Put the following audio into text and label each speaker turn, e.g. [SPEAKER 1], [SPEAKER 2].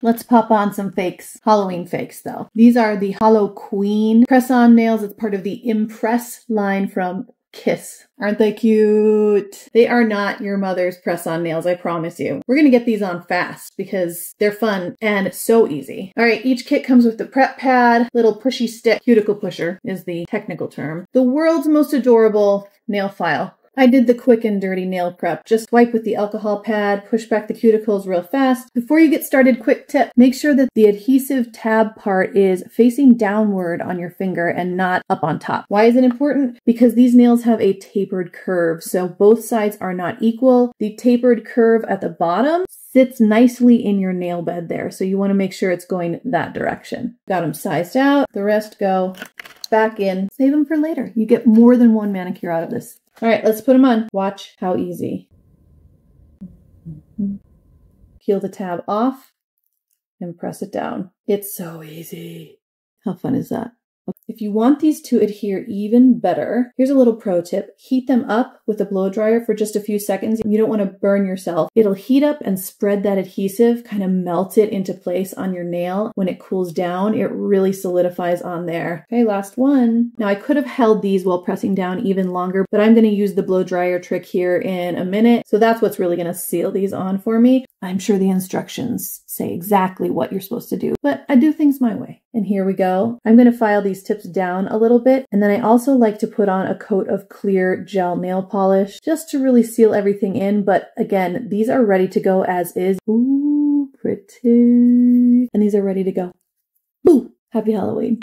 [SPEAKER 1] Let's pop on some fakes. Halloween fakes though. These are the Hollow Queen press-on nails. It's part of the Impress line from Kiss. Aren't they cute? They are not your mother's press-on nails, I promise you. We're gonna get these on fast because they're fun and so easy. All right, each kit comes with the prep pad, little pushy stick, cuticle pusher is the technical term. The world's most adorable nail file. I did the quick and dirty nail prep. Just wipe with the alcohol pad, push back the cuticles real fast. Before you get started, quick tip, make sure that the adhesive tab part is facing downward on your finger and not up on top. Why is it important? Because these nails have a tapered curve, so both sides are not equal. The tapered curve at the bottom sits nicely in your nail bed there, so you want to make sure it's going that direction. Got them sized out, the rest go back in. Save them for later. You get more than one manicure out of this. All right, let's put them on. Watch how easy. Peel the tab off and press it down. It's so easy. How fun is that? If you want these to adhere even better, here's a little pro tip. Heat them up with a blow dryer for just a few seconds. You don't want to burn yourself. It'll heat up and spread that adhesive, kind of melt it into place on your nail. When it cools down, it really solidifies on there. Okay, last one. Now I could have held these while pressing down even longer, but I'm going to use the blow dryer trick here in a minute. So that's what's really going to seal these on for me. I'm sure the instructions say exactly what you're supposed to do, but I do things my way. And here we go. I'm going to file these tips down a little bit. And then I also like to put on a coat of clear gel nail polish just to really seal everything in. But again, these are ready to go as is. Ooh, pretty. And these are ready to go. Boo! Happy Halloween.